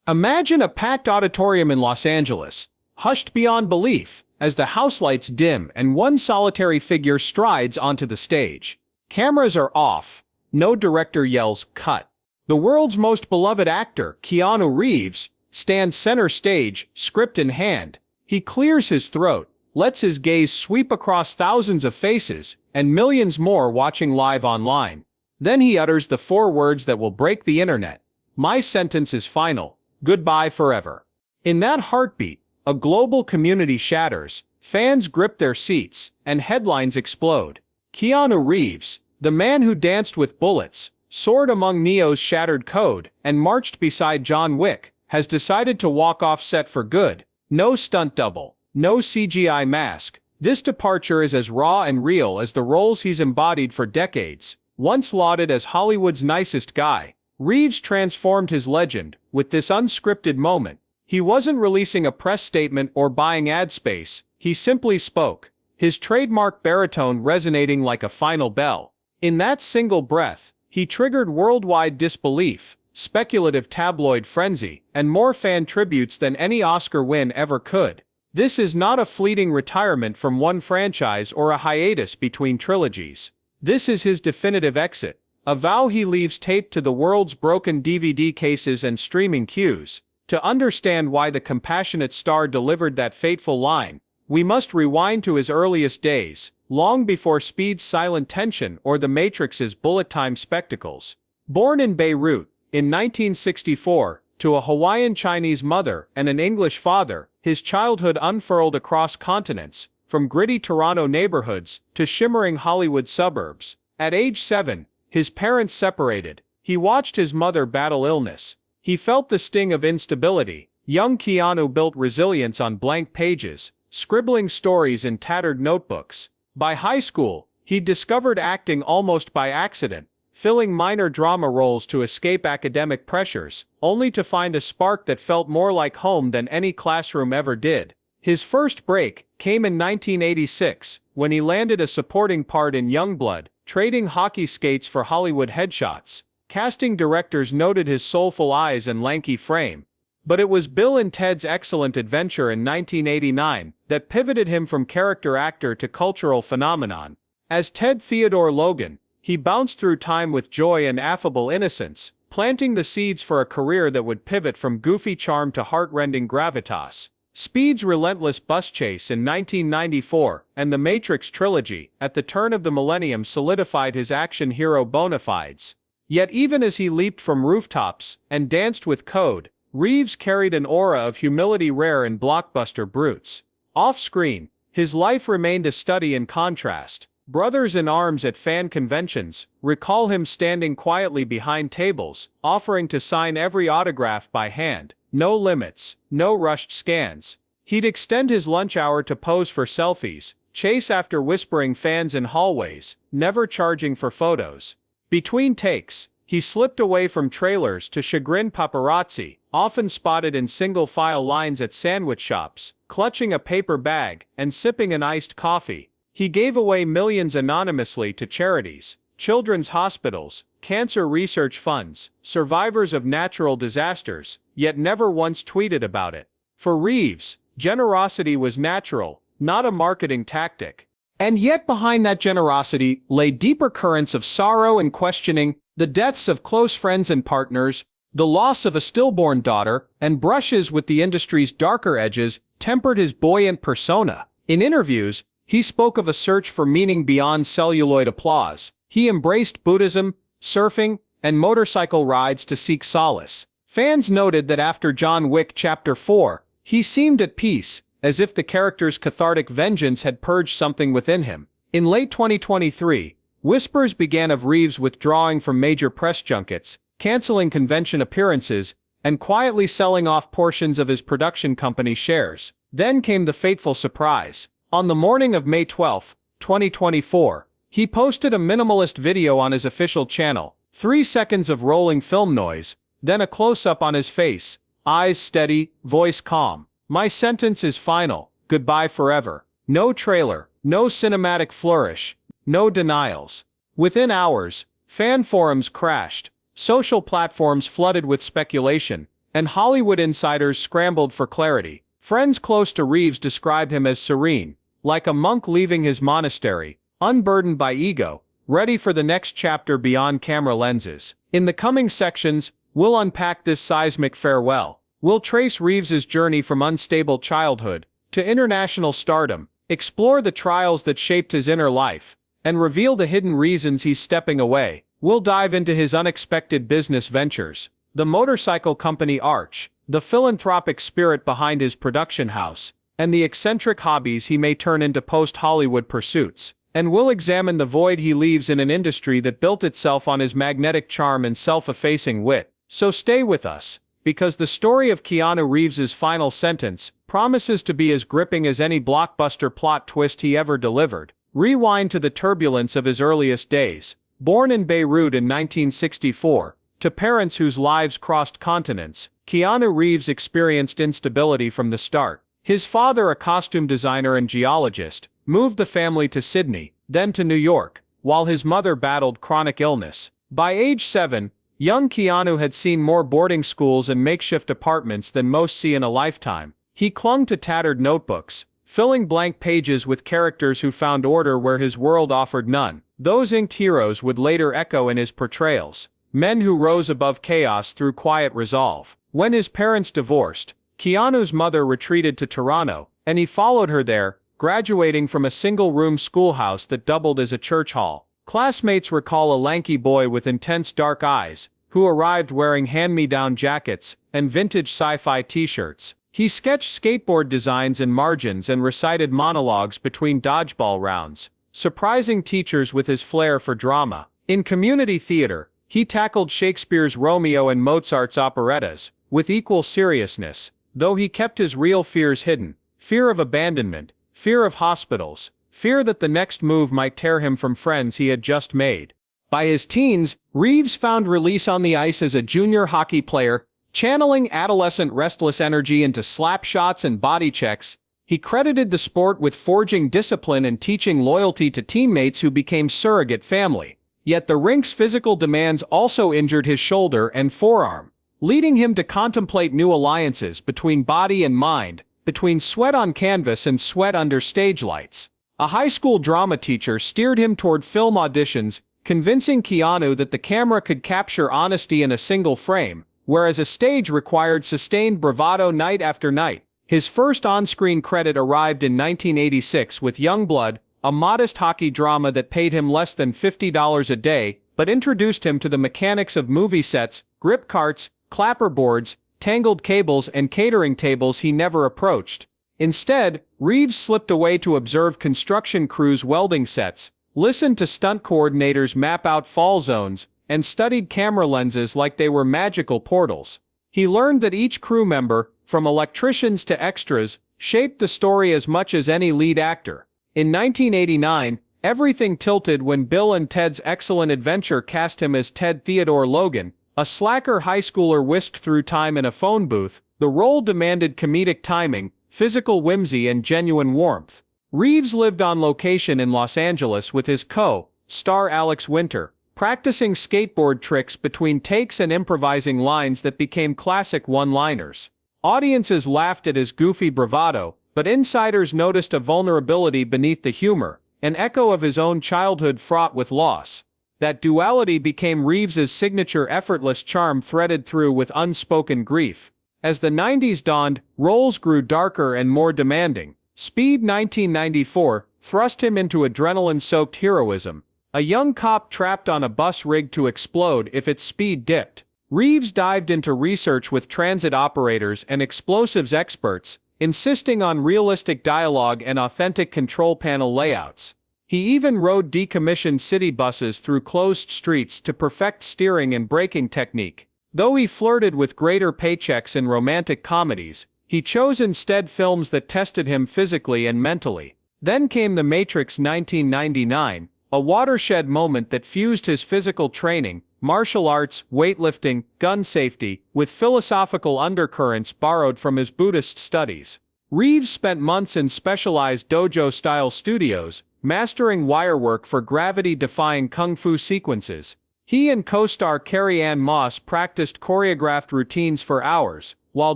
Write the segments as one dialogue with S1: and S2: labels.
S1: Imagine a packed auditorium in Los Angeles, hushed beyond belief, as the house lights dim and one solitary figure strides onto the stage. Cameras are off. No director yells, "Cut." The world's most beloved actor, Keanu Reeves, stands center stage, script in hand. He clears his throat, lets his gaze sweep across thousands of faces, and millions more watching live online. Then he utters the four words that will break the internet. "My sentence is final. Goodbye forever." In that heartbeat, a global community shatters, fans grip their seats, and headlines explode. Keanu Reeves, the man who danced with bullets, soared among Neo's shattered code, and marched beside John Wick, has decided to walk off set for good. No stunt double, no CGI mask. This departure is as raw and real as the roles he's embodied for decades. Once lauded as Hollywood's nicest guy, Reeves transformed his legend with this unscripted moment. He wasn't releasing a press statement or buying ad space, he simply spoke, his trademark baritone resonating like a final bell. In that single breath, he triggered worldwide disbelief, speculative tabloid frenzy, and more fan tributes than any Oscar win ever could. This is not a fleeting retirement from one franchise or a hiatus between trilogies. This is his definitive exit, a vow he leaves taped to the world's broken DVD cases and streaming queues. To understand why the compassionate star delivered that fateful line, we must rewind to his earliest days, long before Speed's silent tension or The Matrix's bullet-time spectacles. Born in Beirut, in 1964, to a Hawaiian Chinese mother and an English father, his childhood unfurled across continents, from gritty Toronto neighborhoods to shimmering Hollywood suburbs. At age 7, his parents separated. He watched his mother battle illness. He felt the sting of instability. Young Keanu built resilience on blank pages, scribbling stories in tattered notebooks. By high school, he discovered acting almost by accident, filling minor drama roles to escape academic pressures, only to find a spark that felt more like home than any classroom ever did. His first break came in 1986, when he landed a supporting part in Youngblood, trading hockey skates for Hollywood headshots. Casting directors noted his soulful eyes and lanky frame. But it was Bill and Ted's Excellent Adventure in 1989 that pivoted him from character actor to cultural phenomenon. As Ted Theodore Logan, he bounced through time with joy and affable innocence, planting the seeds for a career that would pivot from goofy charm to heart-rending gravitas. Speed's relentless bus chase in 1994 and the Matrix trilogy at the turn of the millennium solidified his action hero bona fides. Yet even as he leaped from rooftops and danced with code, Reeves carried an aura of humility rare in blockbuster brutes. Off-screen, his life remained a study in contrast. Brothers in arms at fan conventions recall him standing quietly behind tables, offering to sign every autograph by hand. No limits, no rushed scans. He'd extend his lunch hour to pose for selfies, chase after whispering fans in hallways, never charging for photos. Between takes, he slipped away from trailers to chagrin paparazzi, often spotted in single-file lines at sandwich shops, clutching a paper bag and sipping an iced coffee. He gave away millions anonymously to charities, children's hospitals, cancer research funds, survivors of natural disasters, yet never once tweeted about it. For Reeves, generosity was natural, not a marketing tactic. And yet behind that generosity lay deeper currents of sorrow and questioning, the deaths of close friends and partners, the loss of a stillborn daughter, and brushes with the industry's darker edges tempered his buoyant persona. In interviews, he spoke of a search for meaning beyond celluloid applause. He embraced Buddhism, surfing, and motorcycle rides to seek solace. Fans noted that after John Wick Chapter 4, he seemed at peace, as if the character's cathartic vengeance had purged something within him. In late 2023, whispers began of Reeves withdrawing from major press junkets, canceling convention appearances, and quietly selling off portions of his production company shares. Then came the fateful surprise. On the morning of May 12, 2024, he posted a minimalist video on his official channel, 3 seconds of rolling film noise, then a close-up on his face, eyes steady, voice calm. "My sentence is final, goodbye forever." No trailer, no cinematic flourish, no denials. Within hours, fan forums crashed, social platforms flooded with speculation, and Hollywood insiders scrambled for clarity. Friends close to Reeves described him as serene, like a monk leaving his monastery, unburdened by ego, ready for the next chapter beyond camera lenses. In the coming sections, we'll unpack this seismic farewell. We'll trace Reeves's journey from unstable childhood to international stardom, explore the trials that shaped his inner life, and reveal the hidden reasons he's stepping away. We'll dive into his unexpected business ventures, the motorcycle company Arch, the philanthropic spirit behind his production house, and the eccentric hobbies he may turn into post-Hollywood pursuits. And we'll examine the void he leaves in an industry that built itself on his magnetic charm and self-effacing wit. So stay with us, because the story of Keanu Reeves's final sentence promises to be as gripping as any blockbuster plot twist he ever delivered. Rewind to the turbulence of his earliest days. Born in Beirut in 1964, to parents whose lives crossed continents, Keanu Reeves experienced instability from the start. His father, a costume designer and geologist, moved the family to Sydney, then to New York, while his mother battled chronic illness. By age 7, young Keanu had seen more boarding schools and makeshift apartments than most see in a lifetime. He clung to tattered notebooks, filling blank pages with characters who found order where his world offered none. Those inked heroes would later echo in his portrayals, men who rose above chaos through quiet resolve. When his parents divorced, Keanu's mother retreated to Toronto, and he followed her there, graduating from a single-room schoolhouse that doubled as a church hall. Classmates recall a lanky boy with intense dark eyes, who arrived wearing hand-me-down jackets and vintage sci-fi t-shirts. He sketched skateboard designs in margins and recited monologues between dodgeball rounds, surprising teachers with his flair for drama. In community theater, he tackled Shakespeare's Romeo and Mozart's operettas with equal seriousness, though he kept his real fears hidden: fear of abandonment, fear of hospitals, fear that the next move might tear him from friends he had just made. By his teens, Reeves found release on the ice as a junior hockey player, channeling adolescent restless energy into slap shots and body checks. He credited the sport with forging discipline and teaching loyalty to teammates who became surrogate family. Yet the rink's physical demands also injured his shoulder and forearm, leading him to contemplate new alliances between body and mind, between sweat on canvas and sweat under stage lights. A high school drama teacher steered him toward film auditions, convincing Keanu that the camera could capture honesty in a single frame, whereas a stage required sustained bravado night after night. His first on-screen credit arrived in 1986 with Youngblood, a modest hockey drama that paid him less than $50 a day, but introduced him to the mechanics of movie sets, grip carts, clapperboards, tangled cables and catering tables he never approached. Instead, Reeves slipped away to observe construction crews' welding sets, listened to stunt coordinators map out fall zones, and studied camera lenses like they were magical portals. He learned that each crew member, from electricians to extras, shaped the story as much as any lead actor. In 1989, everything tilted when Bill and Ted's Excellent Adventure cast him as Ted Theodore Logan, a slacker high schooler whisked through time in a phone booth. The role demanded comedic timing, physical whimsy and genuine warmth. Reeves lived on location in Los Angeles with his co-star Alex Winter, practicing skateboard tricks between takes and improvising lines that became classic one-liners. Audiences laughed at his goofy bravado, but insiders noticed a vulnerability beneath the humor, an echo of his own childhood fraught with loss. That duality became Reeves's signature effortless charm threaded through with unspoken grief. As the 90s dawned, roles grew darker and more demanding. Speed 1994 thrust him into adrenaline-soaked heroism, a young cop trapped on a bus rigged to explode if its speed dipped. Reeves dived into research with transit operators and explosives experts, insisting on realistic dialogue and authentic control panel layouts. He even rode decommissioned city buses through closed streets to perfect steering and braking technique. Though he flirted with greater paychecks in romantic comedies, he chose instead films that tested him physically and mentally. Then came The Matrix 1999, a watershed moment that fused his physical training, martial arts, weightlifting, gun safety, with philosophical undercurrents borrowed from his Buddhist studies. Reeves spent months in specialized dojo-style studios, mastering wirework for gravity-defying kung fu sequences. He and co-star Carrie-Anne Moss practiced choreographed routines for hours, while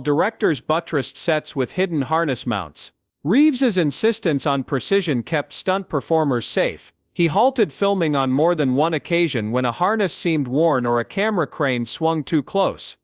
S1: directors buttressed sets with hidden harness mounts. Reeves's insistence on precision kept stunt performers safe. He halted filming on more than one occasion when a harness seemed worn or a camera crane swung too close.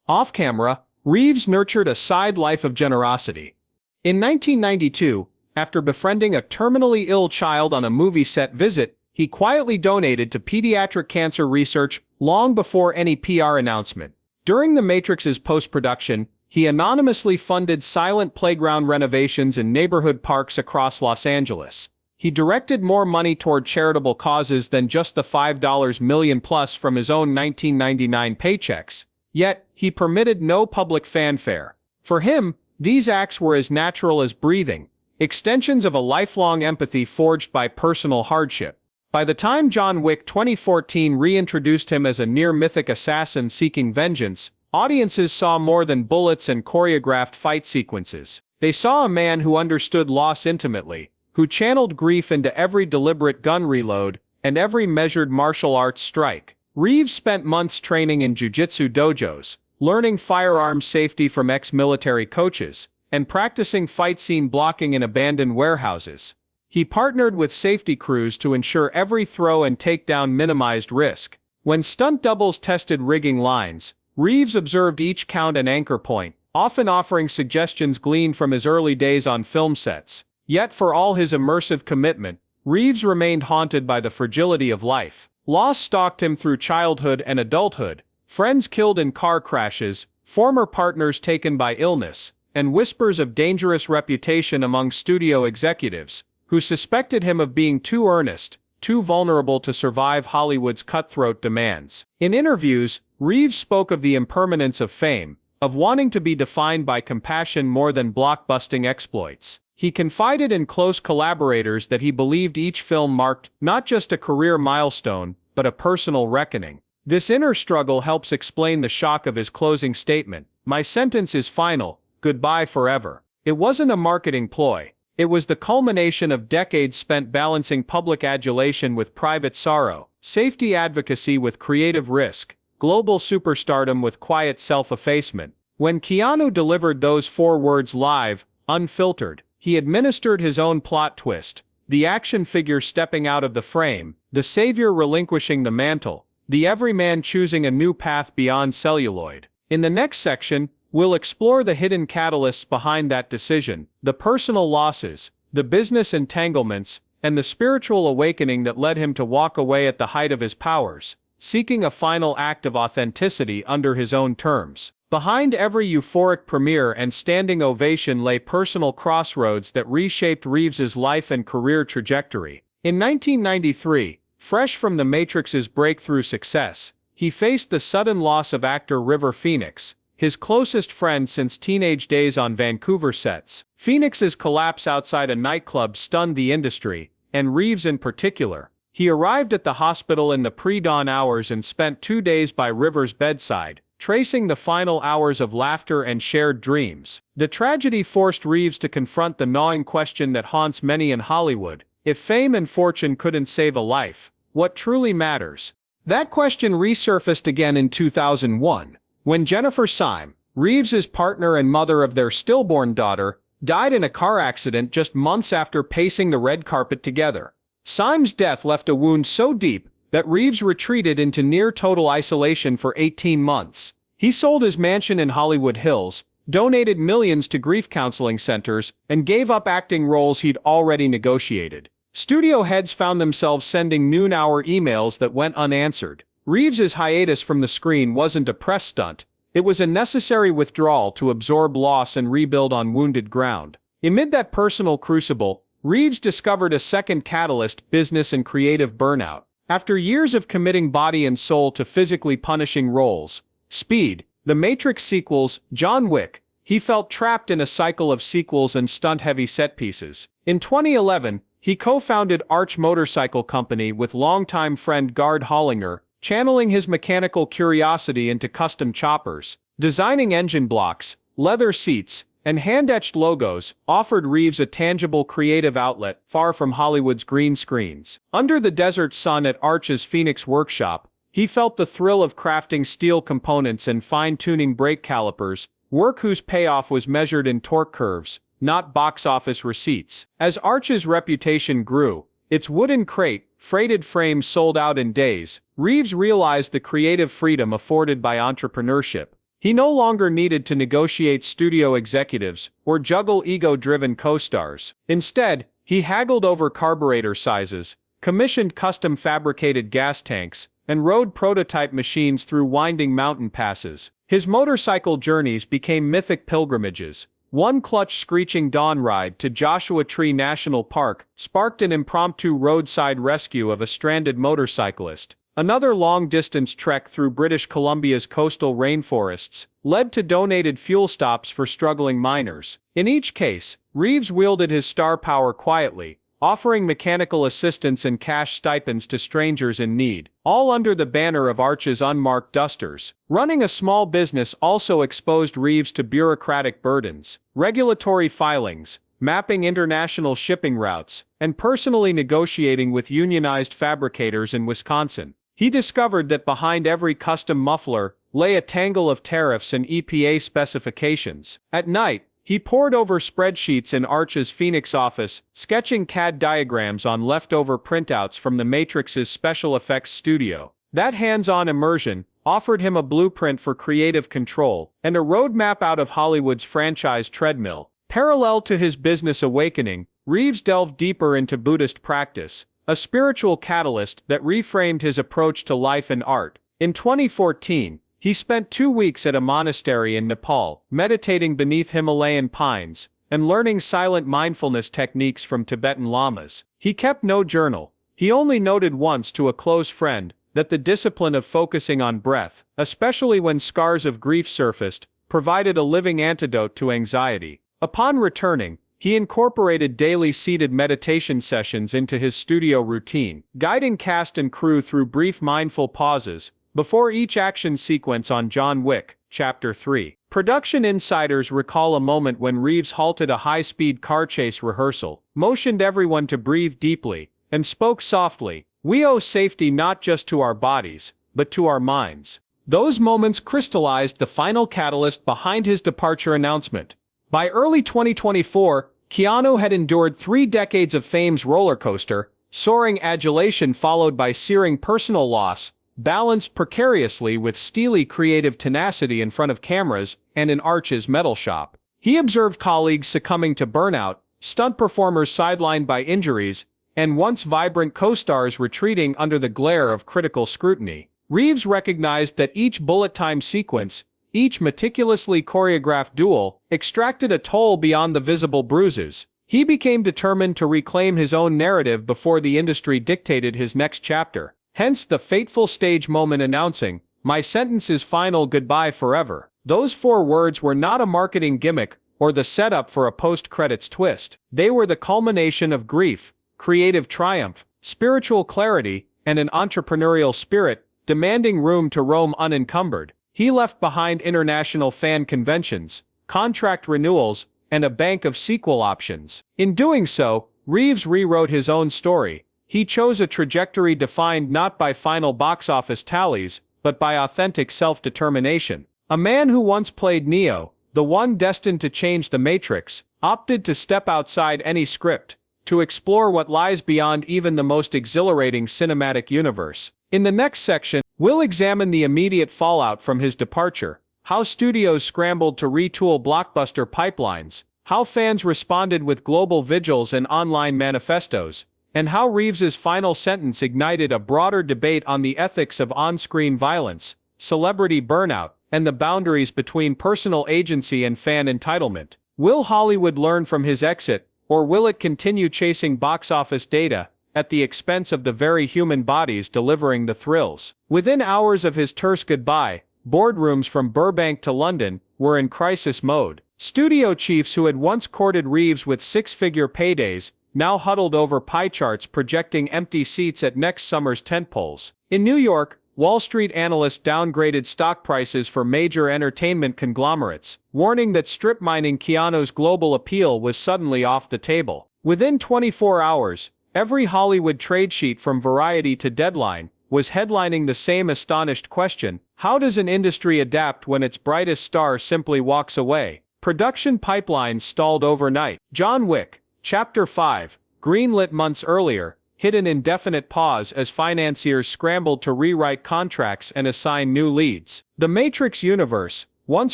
S1: Off-camera, Reeves nurtured a side life of generosity. In 1992, after befriending a terminally ill child on a movie set visit, he quietly donated to pediatric cancer research long before any PR announcement. During The Matrix's post-production, he anonymously funded silent playground renovations in neighborhood parks across Los Angeles. He directed more money toward charitable causes than just the $5 million plus from his own 1999 paychecks. Yet, he permitted no public fanfare. For him, these acts were as natural as breathing, extensions of a lifelong empathy forged by personal hardship. By the time John Wick 2014 reintroduced him as a near-mythic assassin seeking vengeance, audiences saw more than bullets and choreographed fight sequences. They saw a man who understood loss intimately, who channeled grief into every deliberate gun reload and every measured martial arts strike. Reeves spent months training in jiu-jitsu dojos, learning firearms safety from ex-military coaches, and practicing fight scene blocking in abandoned warehouses. He partnered with safety crews to ensure every throw and takedown minimized risk. When stunt doubles tested rigging lines, Reeves observed each count and anchor point, often offering suggestions gleaned from his early days on film sets. Yet for all his immersive commitment, Reeves remained haunted by the fragility of life. Loss stalked him through childhood and adulthood, friends killed in car crashes, former partners taken by illness, and whispers of dangerous reputation among studio executives, who suspected him of being too earnest, too vulnerable to survive Hollywood's cutthroat demands. In interviews, Reeves spoke of the impermanence of fame, of wanting to be defined by compassion more than blockbusting exploits. He confided in close collaborators that he believed each film marked not just a career milestone, but a personal reckoning. This inner struggle helps explain the shock of his closing statement, "My sentence is final, goodbye forever." It wasn't a marketing ploy. It was the culmination of decades spent balancing public adulation with private sorrow, safety advocacy with creative risk, global superstardom with quiet self-effacement. When Keanu delivered those 4 words live, unfiltered, he administered his own plot twist: the action figure stepping out of the frame, the savior relinquishing the mantle, the everyman choosing a new path beyond celluloid. In the next section, we'll explore the hidden catalysts behind that decision, the personal losses, the business entanglements, and the spiritual awakening that led him to walk away at the height of his powers, seeking a final act of authenticity under his own terms. Behind every euphoric premiere and standing ovation lay personal crossroads that reshaped Reeves's life and career trajectory. In 1993, fresh from The Matrix's breakthrough success, he faced the sudden loss of actor River Phoenix, his closest friend since teenage days on Vancouver sets. Phoenix's collapse outside a nightclub stunned the industry, and Reeves in particular. He arrived at the hospital in the pre-dawn hours and spent 2 days by River's bedside, tracing the final hours of laughter and shared dreams. The tragedy forced Reeves to confront the gnawing question that haunts many in Hollywood: if fame and fortune couldn't save a life, what truly matters? That question resurfaced again in 2001. When Jennifer Syme, Reeves's partner and mother of their stillborn daughter, died in a car accident just months after pacing the red carpet together. Syme's death left a wound so deep that Reeves retreated into near-total isolation for 18 months. He sold his mansion in Hollywood Hills, donated millions to grief counseling centers, and gave up acting roles he'd already negotiated. Studio heads found themselves sending noon-hour emails that went unanswered. Reeves's hiatus from the screen wasn't a press stunt. It was a necessary withdrawal to absorb loss and rebuild on wounded ground. Amid that personal crucible, Reeves discovered a second catalyst: business and creative burnout. After years of committing body and soul to physically punishing roles, Speed, The Matrix sequels, John Wick, he felt trapped in a cycle of sequels and stunt-heavy set pieces. In 2011, he co-founded Arch Motorcycle Company with longtime friend Gard Hollinger, channeling his mechanical curiosity into custom choppers. Designing engine blocks, leather seats, and hand-etched logos offered Reeves a tangible creative outlet far from Hollywood's green screens. Under the desert sun at Arch's Phoenix workshop, He felt the thrill of crafting steel components and fine-tuning brake calipers, work whose payoff was measured in torque curves, not box office receipts. As Arch's reputation grew, its wooden crate, freighted frames sold out in days, Reeves realized the creative freedom afforded by entrepreneurship. He no longer needed to negotiate studio executives or juggle ego-driven co-stars. Instead, he haggled over carburetor sizes, commissioned custom-fabricated gas tanks, and rode prototype machines through winding mountain passes. His motorcycle journeys became mythic pilgrimages. One clutch-screeching dawn ride to Joshua Tree National Park sparked an impromptu roadside rescue of a stranded motorcyclist. Another long-distance trek through British Columbia's coastal rainforests led to donated fuel stops for struggling miners. In each case, Reeves wielded his star power quietly, offering mechanical assistance and cash stipends to strangers in need, all under the banner of Arch's unmarked dusters. Running a small business also exposed Reeves to bureaucratic burdens, regulatory filings, mapping international shipping routes, and personally negotiating with unionized fabricators in Wisconsin. He discovered that behind every custom muffler lay a tangle of tariffs and EPA specifications. At night, he pored over spreadsheets in Arch's Phoenix office, sketching CAD diagrams on leftover printouts from the Matrix's special effects studio. That hands-on immersion offered him a blueprint for creative control and a roadmap out of Hollywood's franchise treadmill. Parallel to his business awakening, Reeves delved deeper into Buddhist practice, a spiritual catalyst that reframed his approach to life and art. In 2014, he spent 2 weeks at a monastery in Nepal, meditating beneath Himalayan pines, and learning silent mindfulness techniques from Tibetan lamas. He kept no journal. He only noted once to a close friend that the discipline of focusing on breath, especially when scars of grief surfaced, provided a living antidote to anxiety. Upon returning, he incorporated daily seated meditation sessions into his studio routine, guiding cast and crew through brief mindful pauses before each action sequence on John Wick, Chapter 3. Production insiders recall a moment when Reeves halted a high-speed car chase rehearsal, motioned everyone to breathe deeply, and spoke softly, "We owe safety not just to our bodies, but to our minds." Those moments crystallized the final catalyst behind his departure announcement. By early 2024, Keanu had endured 3 decades of fame's roller coaster, soaring adulation followed by searing personal loss, balanced precariously with steely creative tenacity in front of cameras and in Arch's metal shop. He observed colleagues succumbing to burnout, stunt performers sidelined by injuries, and once vibrant co-stars retreating under the glare of critical scrutiny. Reeves recognized that each bullet-time sequence, each meticulously choreographed duel, extracted a toll beyond the visible bruises. He became determined to reclaim his own narrative before the industry dictated his next chapter. Hence the fateful stage moment announcing, "My sentence is final, goodbye forever." Those 4 words were not a marketing gimmick or the setup for a post-credits twist. They were the culmination of grief, creative triumph, spiritual clarity, and an entrepreneurial spirit, demanding room to roam unencumbered. He left behind international fan conventions, contract renewals, and a bank of sequel options. In doing so, Reeves rewrote his own story. He chose a trajectory defined not by final box office tallies, but by authentic self-determination. A man who once played Neo, the one destined to change the Matrix, opted to step outside any script, to explore what lies beyond even the most exhilarating cinematic universe. In the next section, we'll examine the immediate fallout from his departure, how studios scrambled to retool blockbuster pipelines, how fans responded with global vigils and online manifestos, and how Reeves's final sentence ignited a broader debate on the ethics of on-screen violence, celebrity burnout, and the boundaries between personal agency and fan entitlement. Will Hollywood learn from his exit, or will it continue chasing box office data at the expense of the very human bodies delivering the thrills? Within hours of his terse goodbye, boardrooms from Burbank to London were in crisis mode. Studio chiefs who had once courted Reeves with 6-figure paydays now huddled over pie charts projecting empty seats at next summer's tentpoles. In New York, Wall Street analysts downgraded stock prices for major entertainment conglomerates, warning that strip mining Keanu's global appeal was suddenly off the table. Within 24 hours, every Hollywood trade sheet from Variety to Deadline was headlining the same astonished question: how does an industry adapt when its brightest star simply walks away? Production pipelines stalled overnight. John Wick, Chapter 5, greenlit months earlier, hit an indefinite pause as financiers scrambled to rewrite contracts and assign new leads. The Matrix universe, once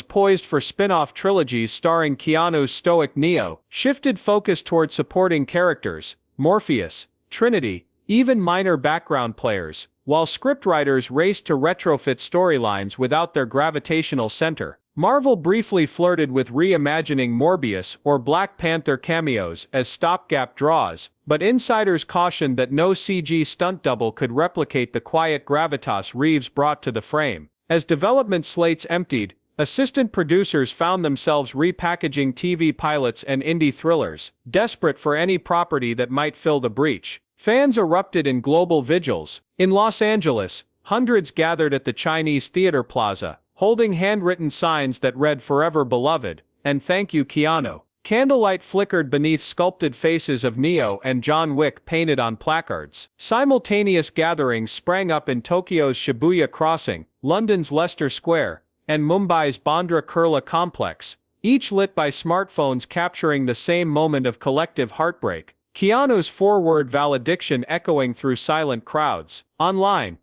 S1: poised for spin-off trilogies starring Keanu's stoic Neo, shifted focus toward supporting characters, Morpheus, Trinity, even minor background players, while scriptwriters raced to retrofit storylines without their gravitational center. Marvel briefly flirted with reimagining Morbius or Black Panther cameos as stopgap draws, but insiders cautioned that no CG stunt double could replicate the quiet gravitas Reeves brought to the frame. As development slates emptied, assistant producers found themselves repackaging TV pilots and indie thrillers, desperate for any property that might fill the breach. Fans erupted in global vigils. In Los Angeles, hundreds gathered at the Chinese Theater Plaza, holding handwritten signs that read "Forever Beloved" and "Thank you Keanu." Candlelight flickered beneath sculpted faces of Neo and John Wick painted on placards. Simultaneous gatherings sprang up in Tokyo's Shibuya Crossing, London's Leicester Square, and Mumbai's Bandra Kurla complex, each lit by smartphones capturing the same moment of collective heartbreak. Keanu's four-word valediction echoing through silent crowds. Online,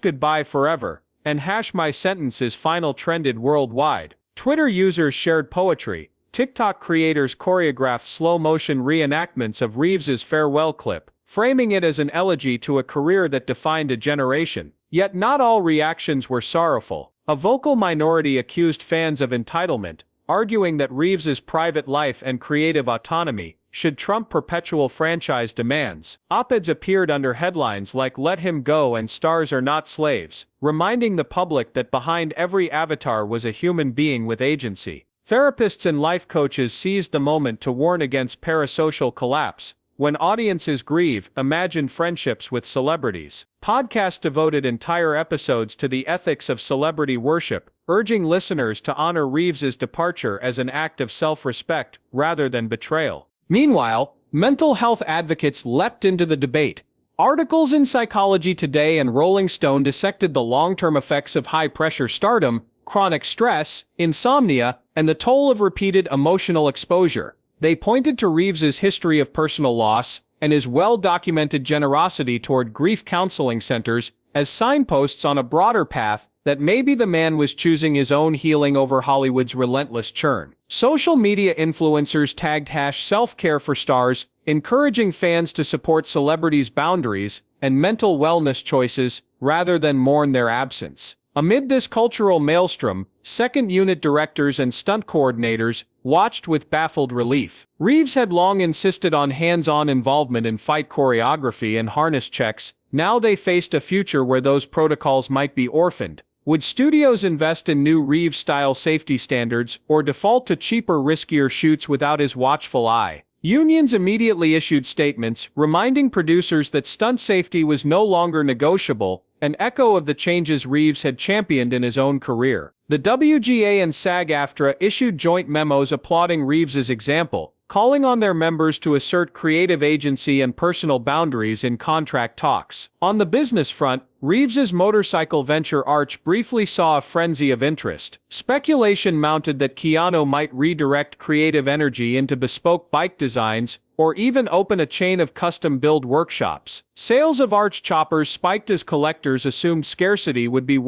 S1: #goodbye forever and #my sentence is final trended worldwide. Twitter users shared poetry. TikTok creators choreographed slow-motion reenactments of Reeves's farewell clip, framing it as an elegy to a career that defined a generation. Yet not all reactions were sorrowful. A vocal minority accused fans of entitlement, arguing that Reeves's private life and creative autonomy should trump perpetual franchise demands. Op-eds appeared under headlines like "Let him go" and "Stars are not slaves," reminding the public that behind every avatar was a human being with agency. Therapists and life coaches seized the moment to warn against parasocial collapse. When audiences grieve, imagine friendships with celebrities. Podcasts devoted entire episodes to the ethics of celebrity worship, urging listeners to honor Reeves's departure as an act of self-respect rather than betrayal. Meanwhile, mental health advocates leapt into the debate. Articles in Psychology Today and Rolling Stone dissected the long-term effects of high-pressure stardom, chronic stress, insomnia, and the toll of repeated emotional exposure. They pointed to Reeves's history of personal loss and his well-documented generosity toward grief counseling centers as signposts on a broader path that maybe the man was choosing his own healing over Hollywood's relentless churn. Social media influencers tagged #selfcare for stars, encouraging fans to support celebrities' boundaries and mental wellness choices rather than mourn their absence. Amid this cultural maelstrom, second-unit directors and stunt coordinators watched with baffled relief. Reeves had long insisted on hands-on involvement in fight choreography and harness checks. Now they faced a future where those protocols might be orphaned. Would studios invest in new Reeves-style safety standards or default to cheaper, riskier shoots without his watchful eye? Unions immediately issued statements reminding producers that stunt safety was no longer negotiable, an echo of the changes Reeves had championed in his own career. The WGA and SAG-AFTRA issued joint memos applauding Reeves's example, calling on their members to assert creative agency and personal boundaries in contract talks. On the business front, Reeves's motorcycle venture Arch briefly saw a frenzy of interest. Speculation mounted that Keanu might redirect creative energy into bespoke bike designs, or even open a chain of custom-build workshops. Sales of Arch choppers spiked as collectors assumed scarcity would be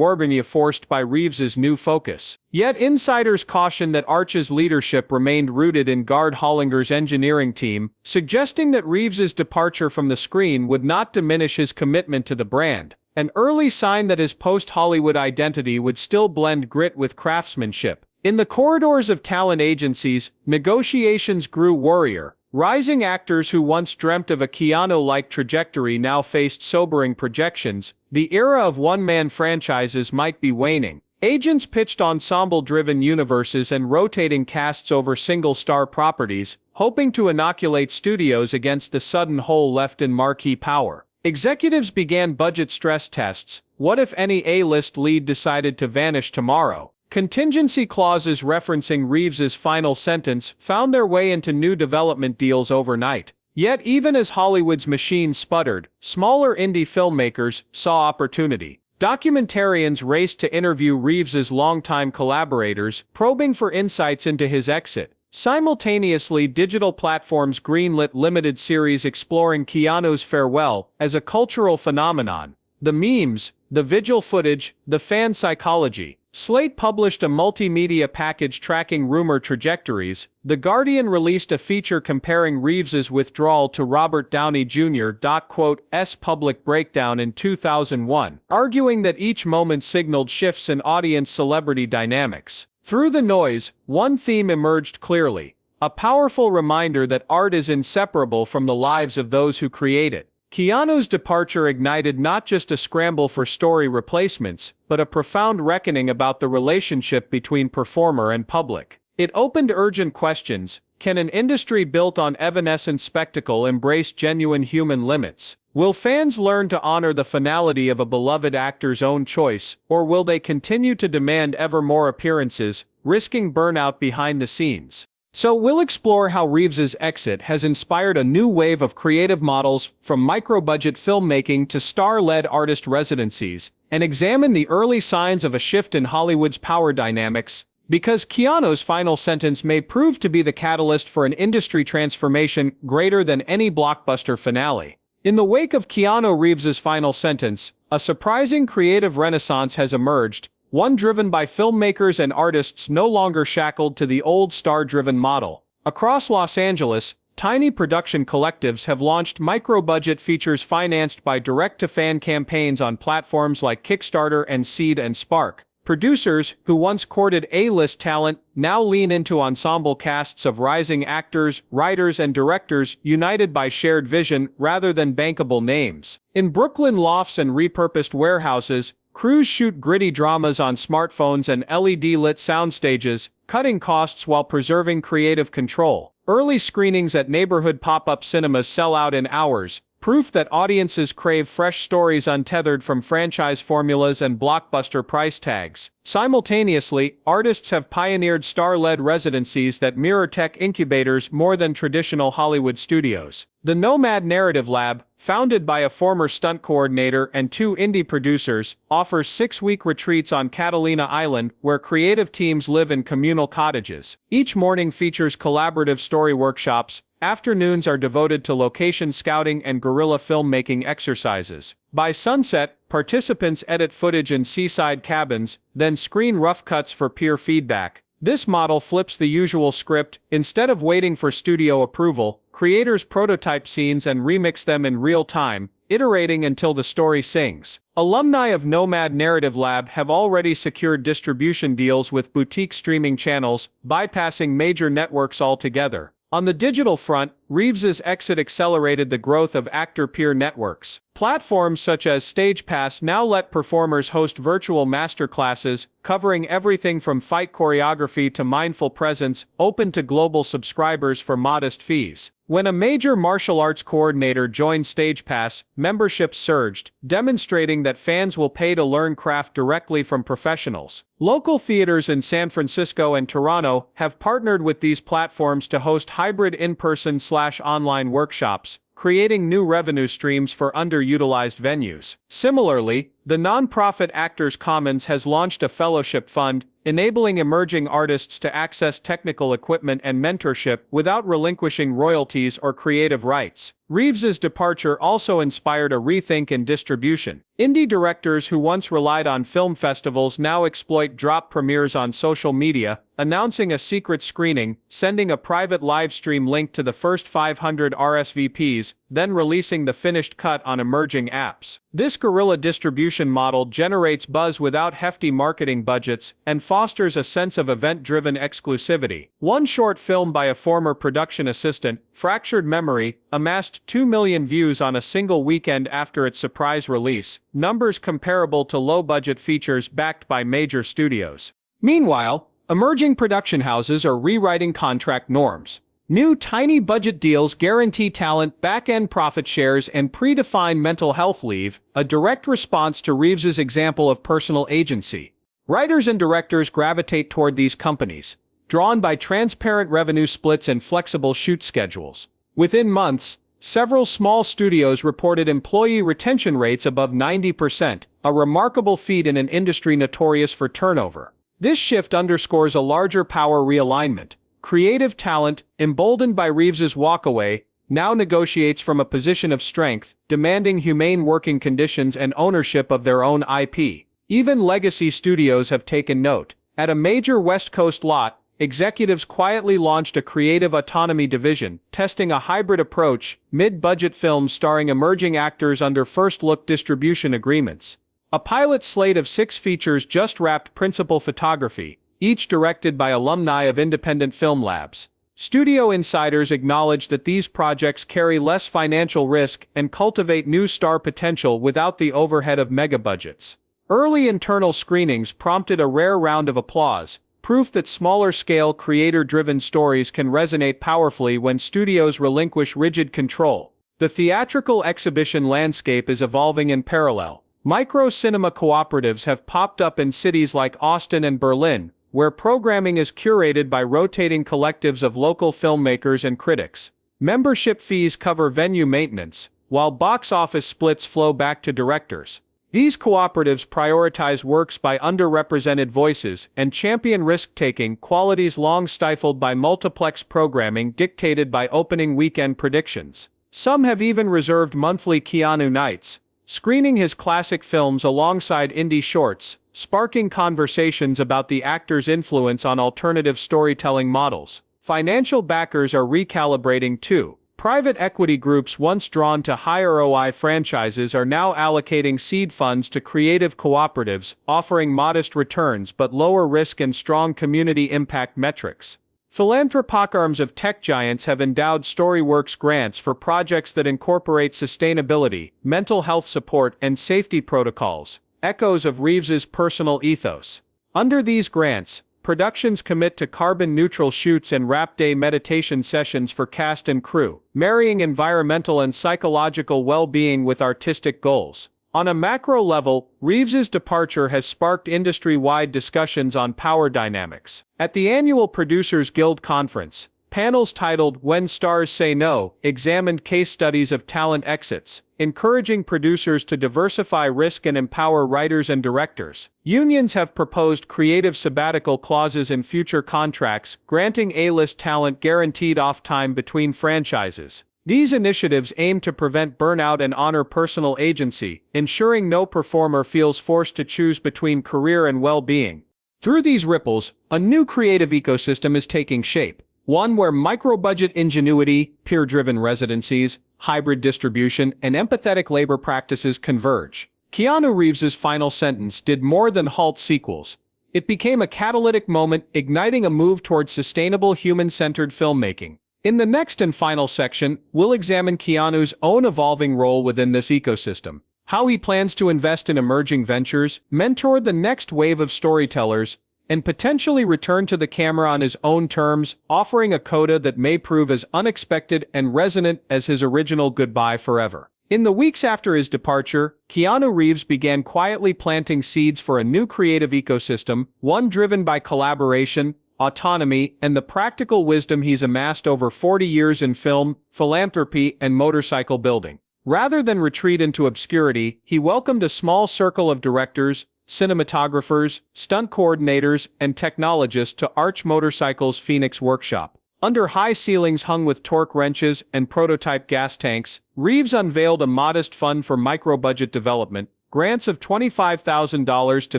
S1: forced by Reeves's new focus. Yet insiders cautioned that Arch's leadership remained rooted in Gard Hollinger's engineering team, suggesting that Reeves's departure from the screen would not diminish his commitment to the brand, an early sign that his post-Hollywood identity would still blend grit with craftsmanship. In the corridors of talent agencies, negotiations grew warrior. Rising actors who once dreamt of a Keanu-like trajectory now faced sobering projections. The era of one-man franchises might be waning. Agents pitched ensemble-driven universes and rotating casts over single-star properties, hoping to inoculate studios against the sudden hole left in marquee power. Executives began budget stress tests. What if any A-list lead decided to vanish tomorrow? Contingency clauses referencing Reeves's final sentence found their way into new development deals overnight. Yet even as Hollywood's machine sputtered, smaller indie filmmakers saw opportunity. Documentarians raced to interview Reeves's longtime collaborators, probing for insights into his exit. Simultaneously, digital platforms greenlit limited series exploring Keanu's farewell as a cultural phenomenon. The memes, the vigil footage, the fan psychology. Slate published a multimedia package tracking rumor trajectories. The Guardian released a feature comparing Reeves's withdrawal to Robert Downey Jr.'s public breakdown in 2001, arguing that each moment signaled shifts in audience celebrity dynamics. Through the noise, one theme emerged clearly: a powerful reminder that art is inseparable from the lives of those who create it. Keanu's departure ignited not just a scramble for story replacements, but a profound reckoning about the relationship between performer and public. It opened urgent questions. Can an industry built on evanescent spectacle embrace genuine human limits? Will fans learn to honor the finality of a beloved actor's own choice, or will they continue to demand ever more appearances, risking burnout behind the scenes? So we'll explore how Reeves's exit has inspired a new wave of creative models, from micro-budget filmmaking to star-led artist residencies, and examine the early signs of a shift in Hollywood's power dynamics, because Keanu's final sentence may prove to be the catalyst for an industry transformation greater than any blockbuster finale. In the wake of Keanu Reeves's final sentence, a surprising creative renaissance has emerged, one driven by filmmakers and artists no longer shackled to the old star-driven model. Across Los Angeles, tiny production collectives have launched micro-budget features financed by direct-to-fan campaigns on platforms like Kickstarter and Seed and Spark. Producers, who once courted A-list talent, now lean into ensemble casts of rising actors, writers and directors united by shared vision rather than bankable names. In Brooklyn lofts and repurposed warehouses, crews shoot gritty dramas on smartphones and LED-lit soundstages, cutting costs while preserving creative control. Early screenings at neighborhood pop-up cinemas sell out in hours, proof that audiences crave fresh stories untethered from franchise formulas and blockbuster price tags. Simultaneously, artists have pioneered star-led residencies that mirror tech incubators more than traditional Hollywood studios. The Nomad Narrative Lab, founded by a former stunt coordinator and 2 indie producers, offers 6-week retreats on Catalina Island where creative teams live in communal cottages. Each morning features collaborative story workshops. Afternoons are devoted to location scouting and guerrilla filmmaking exercises. By sunset, participants edit footage in seaside cabins, then screen rough cuts for peer feedback. This model flips the usual script. Instead of waiting for studio approval, creators prototype scenes and remix them in real time, iterating until the story sings. Alumni of Nomad Narrative Lab have already secured distribution deals with boutique streaming channels, bypassing major networks altogether. On the digital front, Reeves's exit accelerated the growth of actor-peer networks. Platforms such as StagePass now let performers host virtual masterclasses, covering everything from fight choreography to mindful presence, open to global subscribers for modest fees. When a major martial arts coordinator joined StagePass, membership surged, demonstrating that fans will pay to learn craft directly from professionals. Local theaters in San Francisco and Toronto have partnered with these platforms to host hybrid in-person/online workshops, creating new revenue streams for underutilized venues. Similarly, the nonprofit Actors Commons has launched a fellowship fund, enabling emerging artists to access technical equipment and mentorship without relinquishing royalties or creative rights. Reeves's departure also inspired a rethink in distribution. Indie directors who once relied on film festivals now exploit drop premieres on social media, announcing a secret screening, sending a private livestream link to the first 500 RSVPs, then releasing the finished cut on emerging apps. This guerrilla distribution model generates buzz without hefty marketing budgets and fosters a sense of event-driven exclusivity. One short film by a former production assistant, Fractured Memory, amassed 2 million views on a single weekend after its surprise release, numbers comparable to low-budget features backed by major studios. Meanwhile, emerging production houses are rewriting contract norms. New tiny budget deals guarantee talent, back-end profit shares, and predefined mental health leave, a direct response to Reeves's example of personal agency. Writers and directors gravitate toward these companies, drawn by transparent revenue splits and flexible shoot schedules. Within months, Several small studios reported employee retention rates above 90%, a remarkable feat in an industry notorious for turnover. This shift underscores a larger power realignment. Creative talent, emboldened by Reeves's walkaway, now negotiates from a position of strength, demanding humane working conditions and ownership of their own IP. Even legacy studios have taken note. At a major West Coast lot, executives quietly launched a creative autonomy division, testing a hybrid approach, mid-budget films starring emerging actors under first-look distribution agreements. A pilot slate of 6 features just wrapped principal photography, each directed by alumni of independent film labs. Studio insiders acknowledge that these projects carry less financial risk and cultivate new star potential without the overhead of mega-budgets. Early internal screenings prompted a rare round of applause, proof that smaller-scale creator-driven stories can resonate powerfully when studios relinquish rigid control. The theatrical exhibition landscape is evolving in parallel. Micro-cinema cooperatives have popped up in cities like Austin and Berlin, where programming is curated by rotating collectives of local filmmakers and critics. Membership fees cover venue maintenance, while box office splits flow back to directors. These cooperatives prioritize works by underrepresented voices and champion risk-taking, qualities long stifled by multiplex programming dictated by opening weekend predictions. Some have even reserved monthly Keanu nights, screening his classic films alongside indie shorts, sparking conversations about the actor's influence on alternative storytelling models. Financial backers are recalibrating too. Private equity groups once drawn to high ROI franchises are now allocating seed funds to creative cooperatives, offering modest returns but lower risk and strong community impact metrics. Philanthropic arms of tech giants have endowed Storyworks grants for projects that incorporate sustainability, mental health support, and safety protocols, echoes of Reeves's personal ethos. Under these grants, productions commit to carbon-neutral shoots and wrap-day meditation sessions for cast and crew, marrying environmental and psychological well-being with artistic goals. On a macro level, Reeves's departure has sparked industry-wide discussions on power dynamics. At the annual Producers Guild Conference, panels titled "When Stars Say No" examined case studies of talent exits, encouraging producers to diversify risk and empower writers and directors. Unions have proposed creative sabbatical clauses in future contracts, granting A-list talent guaranteed off time between franchises. These initiatives aim to prevent burnout and honor personal agency, ensuring no performer feels forced to choose between career and well-being. Through these ripples, a new creative ecosystem is taking shape. One where micro-budget ingenuity, peer-driven residencies, hybrid distribution, and empathetic labor practices converge. Keanu Reeves's final sentence did more than halt sequels. It became a catalytic moment, igniting a move towards sustainable human-centered filmmaking. In the next and final section, we'll examine Keanu's own evolving role within this ecosystem, how he plans to invest in emerging ventures, mentor the next wave of storytellers, and potentially return to the camera on his own terms, offering a coda that may prove as unexpected and resonant as his original Goodbye Forever. In the weeks after his departure, Keanu Reeves began quietly planting seeds for a new creative ecosystem, one driven by collaboration, autonomy, and the practical wisdom he's amassed over 40 years in film, philanthropy, and motorcycle building. Rather than retreat into obscurity, he welcomed a small circle of directors, cinematographers, stunt coordinators, and technologists to Arch Motorcycles' Phoenix workshop. Under high ceilings hung with torque wrenches and prototype gas tanks, Reeves unveiled a modest fund for micro-budget development, grants of $25,000 to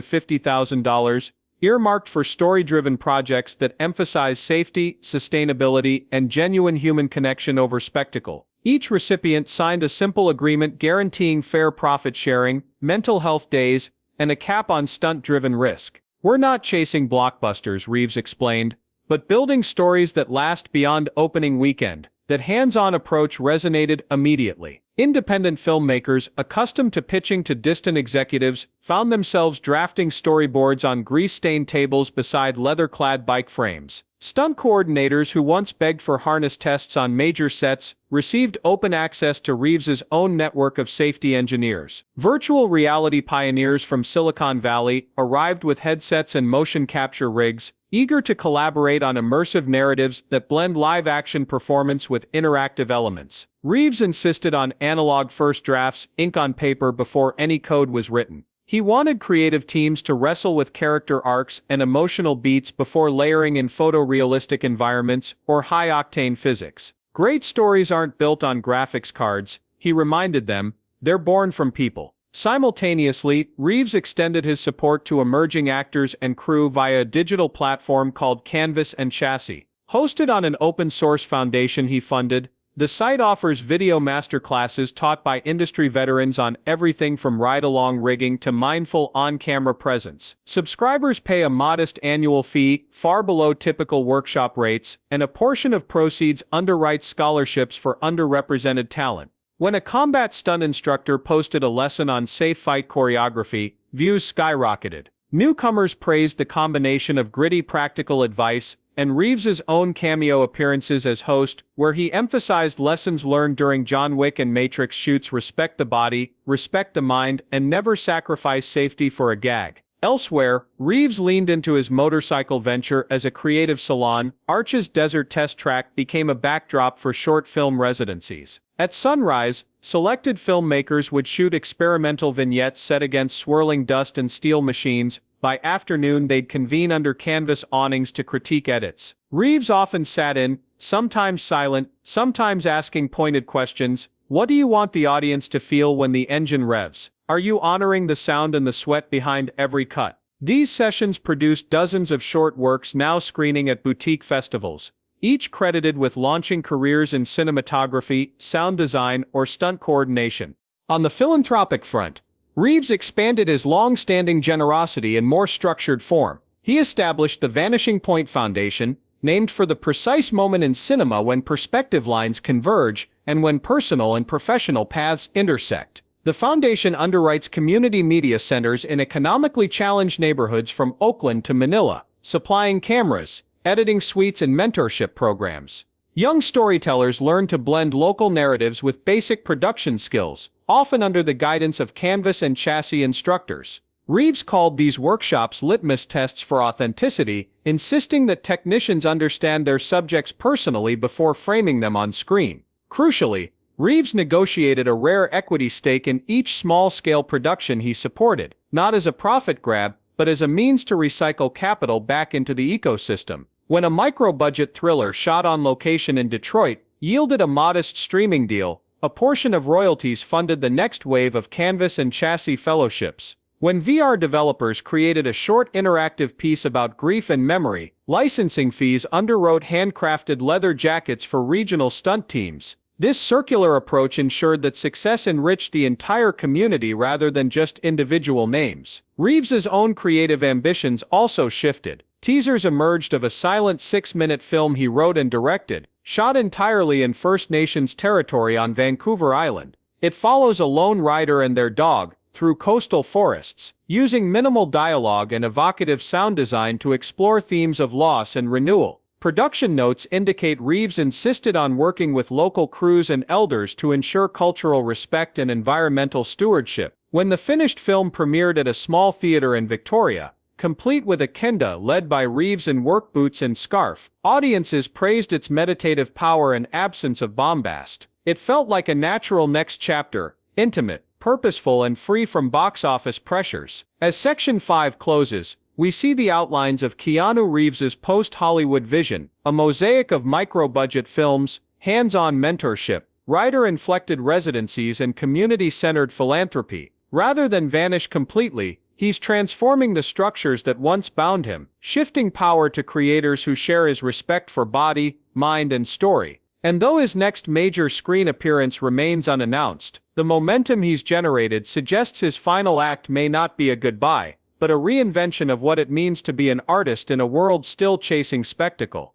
S1: $50,000, earmarked for story-driven projects that emphasize safety, sustainability, and genuine human connection over spectacle. Each recipient signed a simple agreement guaranteeing fair profit sharing, mental health days, and a cap on stunt-driven risk. "We're not chasing blockbusters," Reeves explained, "but building stories that last beyond opening weekend." That hands-on approach resonated immediately. Independent filmmakers, accustomed to pitching to distant executives, found themselves drafting storyboards on grease-stained tables beside leather-clad bike frames. Stunt coordinators who once begged for harness tests on major sets received open access to Reeves's own network of safety engineers. Virtual reality pioneers from Silicon Valley arrived with headsets and motion capture rigs, eager to collaborate on immersive narratives that blend live-action performance with interactive elements. Reeves insisted on analog first drafts, ink on paper before any code was written. He wanted creative teams to wrestle with character arcs and emotional beats before layering in photorealistic environments or high-octane physics. Great stories aren't built on graphics cards, he reminded them, they're born from people. Simultaneously, Reeves extended his support to emerging actors and crew via a digital platform called Canvas and Chassis. Hosted on an open-source foundation he funded, the site offers video masterclasses taught by industry veterans on everything from ride-along rigging to mindful on-camera presence. Subscribers pay a modest annual fee, far below typical workshop rates, and a portion of proceeds underwrites scholarships for underrepresented talent. When a combat stunt instructor posted a lesson on safe fight choreography, views skyrocketed. Newcomers praised the combination of gritty practical advice and Reeves's own cameo appearances as host, where he emphasized lessons learned during John Wick and Matrix shoots: respect the body, respect the mind, and never sacrifice safety for a gag. Elsewhere, Reeves leaned into his motorcycle venture as a creative salon. Arch's desert test track became a backdrop for short film residencies. At sunrise, selected filmmakers would shoot experimental vignettes set against swirling dust and steel machines. By afternoon they'd convene under canvas awnings to critique edits. Reeves often sat in, sometimes silent, sometimes asking pointed questions. What do you want the audience to feel when the engine revs? Are you honoring the sound and the sweat behind every cut? These sessions produced dozens of short works now screening at boutique festivals, each credited with launching careers in cinematography, sound design, or stunt coordination. On the philanthropic front, Reeves expanded his long-standing generosity in more structured form. He established the Vanishing Point Foundation, named for the precise moment in cinema when perspective lines converge and when personal and professional paths intersect. The foundation underwrites community media centers in economically challenged neighborhoods from Oakland to Manila, supplying cameras, editing suites, and mentorship programs. Young storytellers learn to blend local narratives with basic production skills, often under the guidance of Canvas and Chassis instructors. Reeves called these workshops litmus tests for authenticity, insisting that technicians understand their subjects personally before framing them on screen. Crucially, Reeves negotiated a rare equity stake in each small-scale production he supported, not as a profit grab, but as a means to recycle capital back into the ecosystem. When a micro-budget thriller shot on location in Detroit yielded a modest streaming deal, a portion of royalties funded the next wave of Canvas and Chassis fellowships. When VR developers created a short interactive piece about grief and memory, licensing fees underwrote handcrafted leather jackets for regional stunt teams. This circular approach ensured that success enriched the entire community rather than just individual names. Reeves's own creative ambitions also shifted. Teasers emerged of a silent 6-minute film he wrote and directed, shot entirely in First Nations territory on Vancouver Island. It follows a lone rider and their dog through coastal forests, using minimal dialogue and evocative sound design to explore themes of loss and renewal. Production notes indicate Reeves insisted on working with local crews and elders to ensure cultural respect and environmental stewardship. When the finished film premiered at a small theater in Victoria, complete with a kenda led by Reeves in work boots and scarf, audiences praised its meditative power and absence of bombast. It felt like a natural next chapter, intimate, purposeful, and free from box office pressures. As Section 5 closes, we see the outlines of Keanu Reeves's post-Hollywood vision, a mosaic of micro-budget films, hands-on mentorship, writer-inflected residencies, and community-centered philanthropy. Rather than vanish completely, he's transforming the structures that once bound him, shifting power to creators who share his respect for body, mind, and story. And though his next major screen appearance remains unannounced, the momentum he's generated suggests his final act may not be a goodbye, but a reinvention of what it means to be an artist in a world still chasing spectacle.